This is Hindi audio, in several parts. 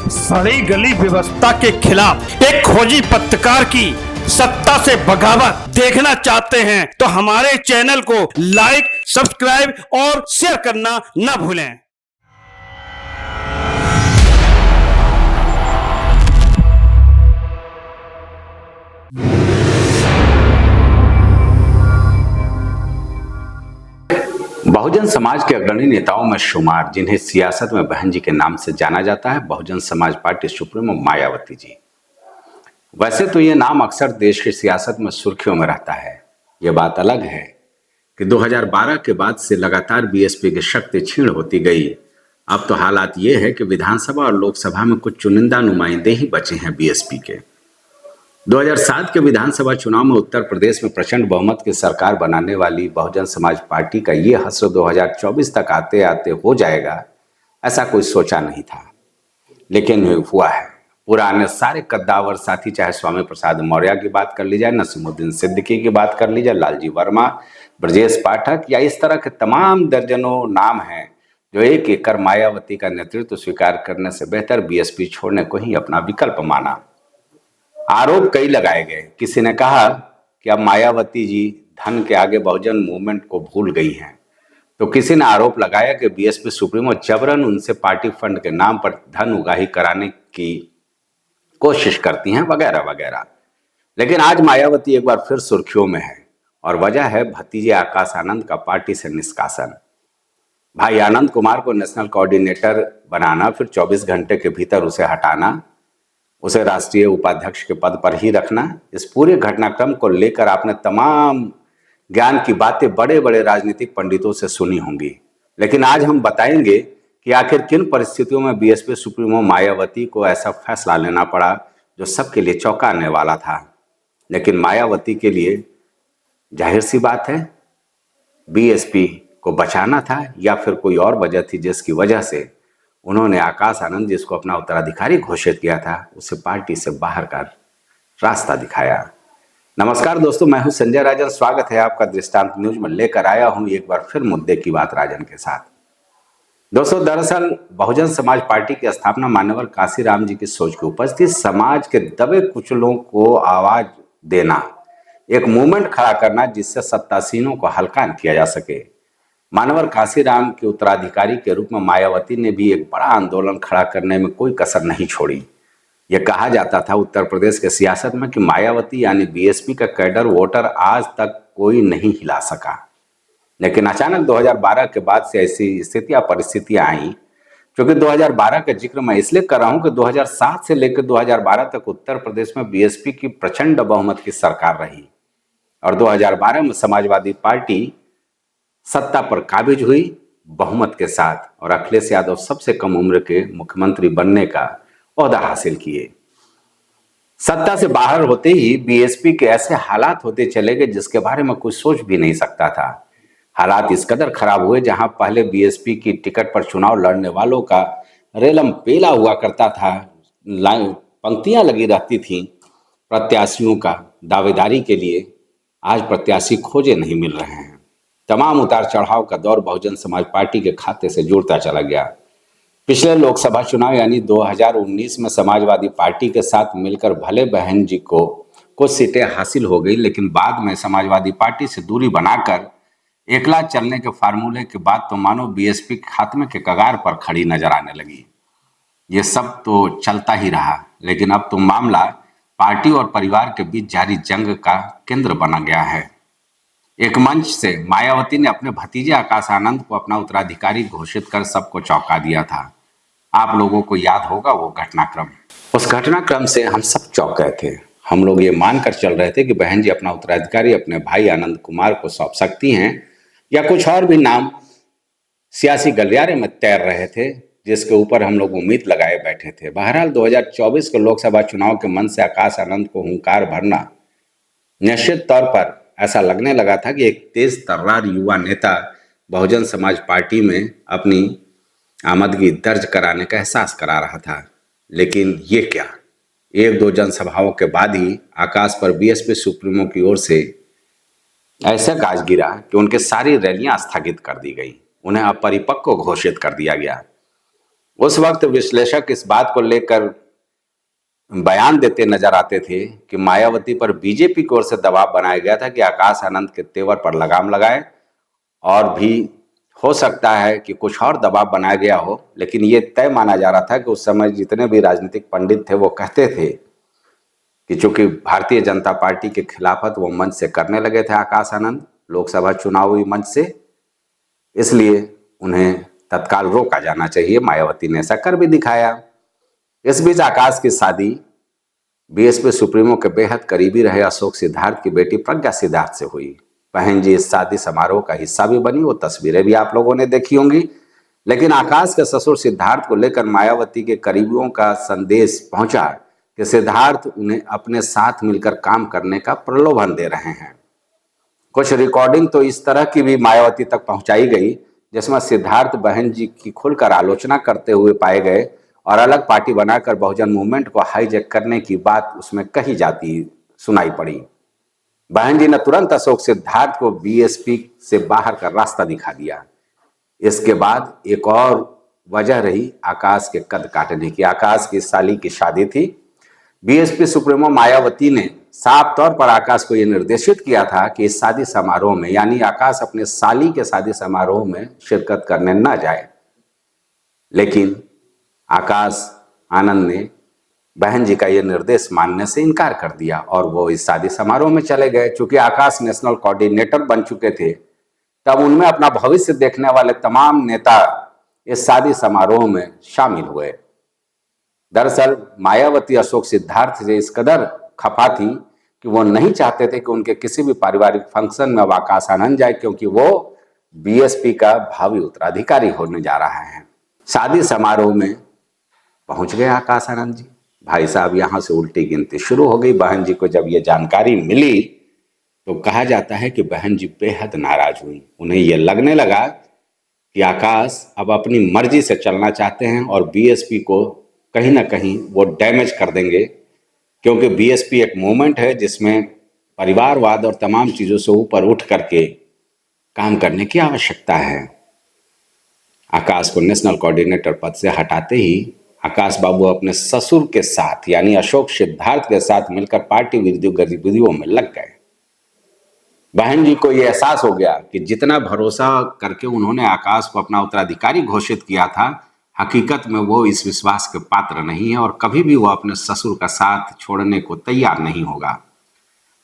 सड़ी गली व्यवस्था के खिलाफ एक खोजी पत्रकार की सत्ता से बगावत देखना चाहते हैं तो हमारे चैनल को लाइक, सब्सक्राइब और शेयर करना न भूलें। बहुजन समाज के अग्रणी नेताओं में शुमार, जिन्हें सियासत में बहन जी के नाम से जाना जाता है, बहुजन समाज पार्टी सुप्रीमो मायावती जी। वैसे तो ये नाम अक्सर देश की सियासत में सुर्खियों में रहता है। ये बात अलग है कि 2012 के बाद से लगातार बीएसपी की शक्ति क्षीण होती गई। अब तो हालात ये है कि विधानसभा और लोकसभा में कुछ चुनिंदा नुमाइंदे ही बचे हैं बीएसपी के। 2007 के विधानसभा चुनाव में उत्तर प्रदेश में प्रचंड बहुमत की सरकार बनाने वाली बहुजन समाज पार्टी का ये हश्र 2024 तक आते आते हो जाएगा, ऐसा कोई सोचा नहीं था, लेकिन हुआ है। पुराने सारे कद्दावर साथी, चाहे स्वामी प्रसाद मौर्य की बात कर ली जाए, नसीमुद्दीन सिद्दीकी की बात कर ली जाए, लालजी वर्मा, ब्रजेश पाठक, या इस तरह के तमाम दर्जनों नाम हैं जो एक एक कर मायावती का नेतृत्व स्वीकार करने से बेहतर बीएसपी छोड़ने को ही अपना विकल्प माना। आरोप कई लगाए गए। किसी ने कहा कि अब मायावती जी धन के आगे बहुजन मूवमेंट को भूल गई हैं, तो किसी ने आरोप लगाया कि बीएसपी सुप्रीमो जबरन उनसे पार्टी फंड के नाम पर धन उगाही कराने की कोशिश करती हैं, वगैरह वगैरह। लेकिन आज मायावती एक बार फिर सुर्खियों में है और वजह है भतीजे आकाश आनंद का पार्टी से निष्कासन। भाई आनंद कुमार को नेशनल कोऑर्डिनेटर बनाना, फिर 24 घंटे के भीतर उसे हटाना, उसे राष्ट्रीय उपाध्यक्ष के पद पर ही रखना, इस पूरे घटनाक्रम को लेकर आपने तमाम ज्ञान की बातें बड़े बड़े राजनीतिक पंडितों से सुनी होंगी। लेकिन आज हम बताएंगे कि आखिर किन परिस्थितियों में बीएसपी सुप्रीमो मायावती को ऐसा फैसला लेना पड़ा जो सबके लिए चौंकाने वाला था। लेकिन मायावती के लिए जाहिर सी बात है, बीएसपी को बचाना था या फिर कोई और वजह थी जिसकी वजह से उन्होंने आकाश आनंद, जिसको अपना उत्तराधिकारी घोषित किया था, उसे पार्टी से बाहर का रास्ता दिखाया। नमस्कार दोस्तों, मैं हूं संजय राजन। स्वागत है आपका दृष्टांत न्यूज में। लेकर आया हूं एक बार फिर मुद्दे की बात राजन के साथ। दोस्तों, दरअसल बहुजन समाज पार्टी की स्थापना मान्यवर काशीराम जी की सोच के उपज थी। समाज के दबे कुचलों को आवाज देना, एक मूवमेंट खड़ा करना जिससे सत्तासीनों को हल्का किया जा सके। मान्यवर काशीराम के उत्तराधिकारी के रूप में मायावती ने भी एक बड़ा आंदोलन खड़ा करने में कोई कसर नहीं छोड़ी। यह कहा जाता था उत्तर प्रदेश के सियासत में कि मायावती यानी बीएसपी का कैडर वोटर आज तक कोई नहीं हिला सका। लेकिन अचानक 2012 के बाद से ऐसी स्थितियां परिस्थितियां आई, क्योंकि 2012 का जिक्र मैं इसलिए कर रहा हूं कि 2007 से लेकर 2012 तक उत्तर प्रदेश में बीएसपी की प्रचंड बहुमत की सरकार रही और 2012 में समाजवादी पार्टी सत्ता पर काबिज हुई बहुमत के साथ, और अखिलेश यादव सबसे कम उम्र के मुख्यमंत्री बनने का ओहदा हासिल किए। सत्ता से बाहर होते ही बीएसपी के ऐसे हालात होते चले गए जिसके बारे में कोई सोच भी नहीं सकता था। हालात इस कदर खराब हुए, जहां पहले बीएसपी की टिकट पर चुनाव लड़ने वालों का रेलम पेला हुआ करता था, पंक्तियां लगी रहती थीं प्रत्याशियों का दावेदारी के लिए, आज प्रत्याशी खोजे नहीं मिल रहे हैं। तमाम उतार चढ़ाव का दौर बहुजन समाज पार्टी के खाते से जुड़ता चला गया। पिछले लोकसभा चुनाव यानी 2019 में समाजवादी पार्टी के साथ मिलकर भले बहन जी को कुछ सीटें हासिल हो गई, लेकिन बाद में समाजवादी पार्टी से दूरी बनाकर एकला चलने के फार्मूले के बाद तो मानो बीएसपी खात्मे के कगार पर खड़ी नजर आने लगी। ये सब तो चलता ही रहा, लेकिन अब तो मामला पार्टी और परिवार के बीच जारी जंग का केंद्र बना गया है। एक मंच से मायावती ने अपने भतीजे आकाश आनंद को अपना उत्तराधिकारी घोषित कर सबको चौंका दिया था। आप लोगों को याद होगा वो घटनाक्रम। उस घटनाक्रम से हम सब चौंक गए थे। हम लोग ये मानकर चल रहे थे कि बहन जी अपना उत्तराधिकारी अपने भाई आनंद कुमार को सौंप सकती हैं, या कुछ और भी नाम सियासी गलियारे में तैर रहे थे जिसके ऊपर हम लोग उम्मीद लगाए बैठे थे। बहरहाल 2024 के लोकसभा चुनाव के मन से आकाश आनंद को हुंकार भरना निश्चित तौर पर ऐसा लगने लगा था कि एक तेज तर्रार युवा नेता बहुजन समाज पार्टी में अपनी आमदगी दर्ज कराने का एहसास करा रहा था। लेकिन ये क्या, एक दो जनसभाओं के बाद ही आकाश पर बीएसपी सुप्रीमो की ओर से ऐसा गाज गिरा कि उनके सारी रैलियां स्थगित कर दी गई, उन्हें अपरिपक्व घोषित कर दिया गया। उस वक्त विश्लेषक इस बात को लेकर बयान देते नजर आते थे कि मायावती पर बीजेपी की ओर से दबाव बनाया गया था कि आकाश आनंद के तेवर पर लगाम लगाए, और भी हो सकता है कि कुछ और दबाव बनाया गया हो, लेकिन ये तय माना जा रहा था कि उस समय जितने भी राजनीतिक पंडित थे वो कहते थे कि चूंकि भारतीय जनता पार्टी के खिलाफत वो मंच से करने लगे थे आकाश आनंद लोकसभा चुनावी मंच से, इसलिए उन्हें तत्काल रोका जाना चाहिए। मायावती ने ऐसा कर भी दिखाया। इस बीच आकाश की शादी बीएसपी सुप्रीमो के बेहद करीबी रहे अशोक सिद्धार्थ की बेटी प्रज्ञा सिद्धार्थ से हुई। बहन जी इस शादी समारोह का हिस्सा भी बनी, वो तस्वीरें भी आप लोगों ने देखी होंगी। लेकिन आकाश के ससुर सिद्धार्थ को लेकर मायावती के करीबियों का संदेश पहुंचा कि सिद्धार्थ उन्हें अपने साथ मिलकर काम करने का प्रलोभन दे रहे हैं। कुछ रिकॉर्डिंग तो इस तरह की भी मायावती तक पहुंचाई गई जिसमें सिद्धार्थ बहन जी की खुलकर आलोचना करते हुए पाए गए और अलग पार्टी बनाकर बहुजन मूवमेंट को हाईजैक करने की बात उसमें कही जाती सुनाई पड़ी। बहन जी ने तुरंत अशोक सिद्धार्थ को बीएसपी से बाहर का रास्ता दिखा दिया। इसके बाद एक और वजह रही आकाश के कद काटने की। आकाश की साली की शादी थी। बीएसपी सुप्रीमो मायावती ने साफ तौर पर आकाश को यह निर्देशित किया था कि इस शादी समारोह में, यानी आकाश अपने साली के शादी समारोह में शिरकत करने न जाए, लेकिन आकाश आनंद ने बहन जी का यह निर्देश मानने से इनकार कर दिया और वो इस शादी समारोह में चले गए। चूंकि आकाश नेशनल कोऑर्डिनेटर बन चुके थे, तब उनमें अपना भविष्य देखने वाले तमाम नेता इस शादी समारोह में शामिल हुए। दरअसल मायावती अशोक सिद्धार्थ से इस कदर खफा थी कि वो नहीं चाहते थे कि उनके किसी भी पारिवारिक फंक्शन में आकाश आनंद जाए, क्योंकि वो बीएसपी का भावी उत्तराधिकारी होने जा रहा है। शादी समारोह में पहुंच गए आकाश आनंद जी। भाई साहब यहां से उल्टी गिनती शुरू हो गई। बहन जी को जब ये जानकारी मिली तो कहा जाता है कि बहन जी बेहद नाराज हुई। उन्हें यह लगने लगा कि आकाश अब अपनी मर्जी से चलना चाहते हैं और बीएसपी को कहीं ना कहीं वो डैमेज कर देंगे, क्योंकि बीएसपी एक मूवमेंट है जिसमें परिवारवाद और तमाम चीज़ों से ऊपर उठ करके काम करने की आवश्यकता है। आकाश को नेशनल कोऑर्डिनेटर पद से हटाते ही आकाश बाबू अपने ससुर के साथ यानी अशोक सिद्धार्थ के साथ मिलकर पार्टी विरोधी गतिविधियों में लग गए। बहन जी को यह एहसास हो गया कि जितना भरोसा करके उन्होंने आकाश को अपना उत्तराधिकारी घोषित किया था, हकीकत में वो इस विश्वास के पात्र नहीं है और कभी भी वो अपने ससुर का साथ छोड़ने को तैयार नहीं होगा।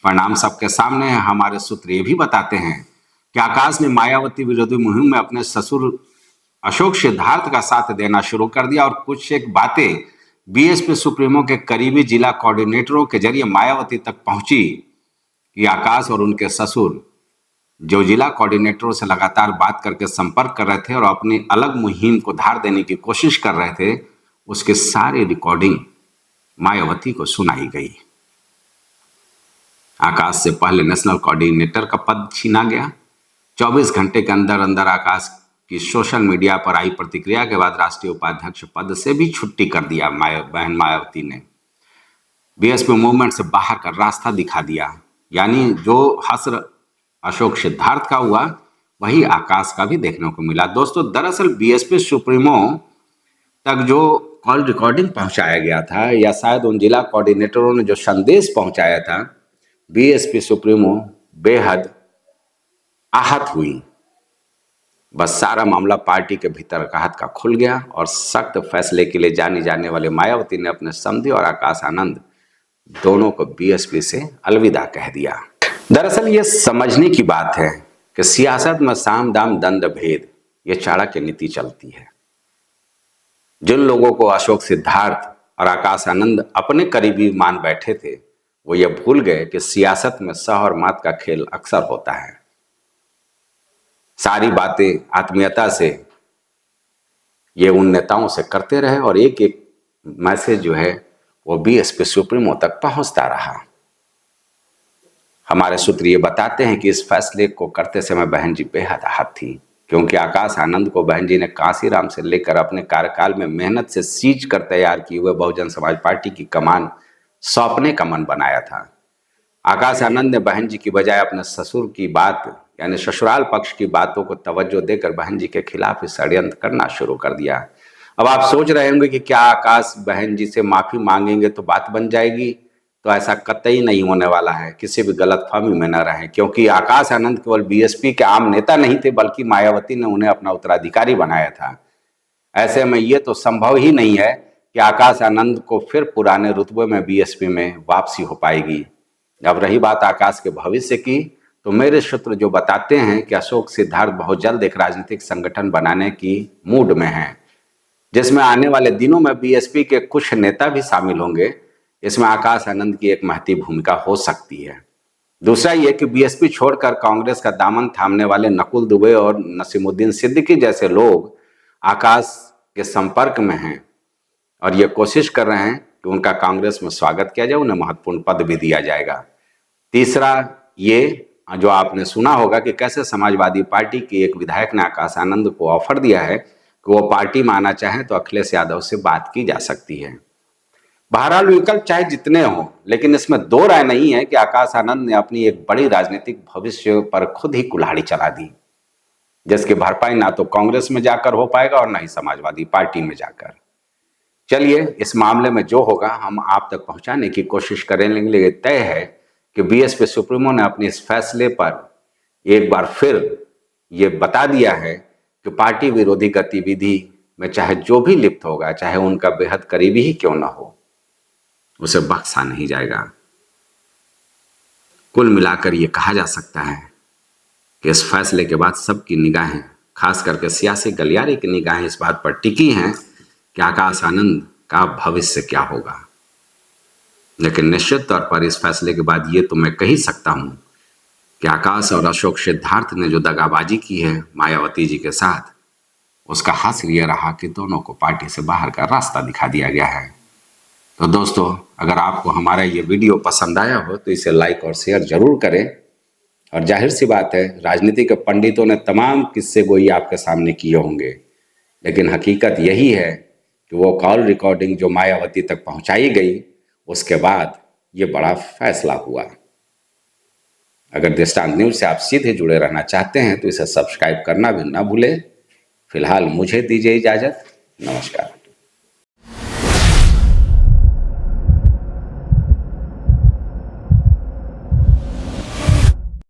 परिणाम सबके सामने है। हमारे सूत्र ये भी बताते हैं कि आकाश ने मायावती विरोधी मुहिम में अपने ससुर अशोक सिद्धार्थ का साथ देना शुरू कर दिया और कुछ एक बातें बीएसपी सुप्रीमो के करीबी जिला कोऑर्डिनेटरों के जरिए मायावती तक पहुंची कि आकाश और उनके ससुर, जो जिला कोऑर्डिनेटरों से लगातार बात करके संपर्क कर रहे थे और अपनी अलग मुहिम को धार देने की कोशिश कर रहे थे, उसके सारी रिकॉर्डिंग मायावती को सुनाई गई। आकाश से पहले नेशनल कोऑर्डिनेटर का पद छीना गया। 24 घंटे के अंदर अंदर आकाश की सोशल मीडिया पर आई प्रतिक्रिया के बाद राष्ट्रीय उपाध्यक्ष पद से भी छुट्टी कर दिया बहन मायावती ने। बीएसपी मूवमेंट से बाहर का रास्ता दिखा दिया। यानी जो हस्र अशोक सिद्धार्थ का हुआ वही आकाश का भी देखने को मिला। दोस्तों, दरअसल बीएसपी सुप्रीमो तक जो कॉल रिकॉर्डिंग पहुंचाया गया था या शायद उन जिला कोऑर्डिनेटरों ने जो संदेश पहुंचाया था, बीएसपी सुप्रीमो बेहद आहत हुई। बस सारा मामला पार्टी के भीतर का हाथ का खुल गया और सख्त फैसले के लिए जानी जाने वाले मायावती ने अपने समधी और आकाश आनंद दोनों को बीएसपी से अलविदा कह दिया। दरअसल ये समझने की बात है कि सियासत में साम दाम दंड भेद ये चाणक्य नीति चलती है। जिन लोगों को अशोक सिद्धार्थ और आकाश आनंद अपने करीबी मान बैठे थे, वो ये भूल गए कि सियासत में सह और मात का खेल अक्सर होता है। सारी बातें आत्मीयता से ये उन नेताओं से करते रहे और एक एक मैसेज जो है वो बीएसपी सुप्रीमो तक पहुंचता रहा। हमारे सूत्र ये बताते हैं कि इस फैसले को करते समय बहन जी बेहद आहत थी, क्योंकि आकाश आनंद को बहन जी ने कांसीराम से लेकर अपने कार्यकाल में मेहनत से सींच कर तैयार किए हुए बहुजन समाज पार्टी की कमान सौंपने का मन बनाया था। आकाश आनंद ने बहन जी की बजाय अपने ससुर की बात यानी ससुराल पक्ष की बातों को तवज्जो देकर बहन जी के खिलाफ षड्यंत्र करना शुरू कर दिया अब आप सोच रहे होंगे कि क्या आकाश बहन जी से माफी मांगेंगे तो बात बन जाएगी। तो ऐसा कतई नहीं होने वाला है, किसी भी गलतफहमी में न रहें, क्योंकि आकाश आनंद केवल बीएसपी के आम नेता नहीं थे, बल्कि मायावती ने उन्हें अपना उत्तराधिकारी बनाया था। ऐसे में ये तो संभव ही नहीं है कि आकाश आनंद को फिर पुराने रुतबे में बीएसपी में वापसी हो पाएगी। अब रही बात आकाश के भविष्य की, तो मेरे सूत्र जो बताते हैं कि अशोक सिद्धार्थ बहुत जल्द एक राजनीतिक संगठन बनाने की मूड में हैं, जिसमें आने वाले दिनों में बीएसपी के कुछ नेता भी शामिल होंगे। इसमें आकाश आनंद की एक महती भूमिका हो सकती है। दूसरा ये कि बीएसपी छोड़कर कांग्रेस का दामन थामने वाले नकुल दुबे और नसीमुद्दीन सिद्दीकी जैसे लोग आकाश के संपर्क में हैं और ये कोशिश कर रहे हैं कि उनका कांग्रेस में स्वागत किया जाए, उन्हें महत्वपूर्ण पद भी दिया जाएगा। तीसरा ये जो आपने सुना होगा कि कैसे समाजवादी पार्टी की एक विधायक ने आकाश आनंद को ऑफर दिया है कि वो पार्टी में आना चाहें तो अखिलेश यादव से बात की जा सकती है। बहरहाल विकल्प चाहे जितने हों, लेकिन इसमें दो राय नहीं है कि आकाश आनंद ने अपनी एक बड़ी राजनीतिक भविष्य पर खुद ही कुल्हाड़ी चला दी, जिसकी भरपाई ना तो कांग्रेस में जाकर हो पाएगा और ना ही समाजवादी पार्टी में जाकर। चलिए, इस मामले में जो होगा हम आप तक पहुंचाने की कोशिश करेंगे, लेकिन तय है कि बीएसपी सुप्रीमो ने अपने इस फैसले पर एक बार फिर ये बता दिया है कि पार्टी विरोधी गतिविधि में चाहे जो भी लिप्त होगा, चाहे उनका बेहद करीबी ही क्यों ना हो, उसे बख्शा नहीं जाएगा। कुल मिलाकर ये कहा जा सकता है कि इस फैसले के बाद सबकी निगाहें, खास करके सियासी गलियारे की निगाहें इस बात पर टिकी हैं कि आकाश आनंद का भविष्य क्या होगा। लेकिन निश्चित तौर पर इस फैसले के बाद ये तो मैं कह ही सकता हूं कि आकाश और अशोक सिद्धार्थ ने जो दगाबाजी की है मायावती जी के साथ, उसका हासिल यह रहा कि दोनों को पार्टी से बाहर का रास्ता दिखा दिया गया है। तो दोस्तों, अगर आपको हमारा ये वीडियो पसंद आया हो तो इसे लाइक और शेयर जरूर करें। और जाहिर सी बात है, राजनीति के पंडितों ने तमाम किस्से गोई आपके सामने किए होंगे, लेकिन हकीकत यही है कि वो कॉल रिकॉर्डिंग जो मायावती तक पहुंचाई गई, उसके बाद ये बड़ा फैसला हुआ। अगर दृष्टांत न्यूज से आप सीधे जुड़े रहना चाहते हैं तो इसे सब्सक्राइब करना भी ना भूलें। फिलहाल मुझे दीजिए इजाजत। नमस्कार।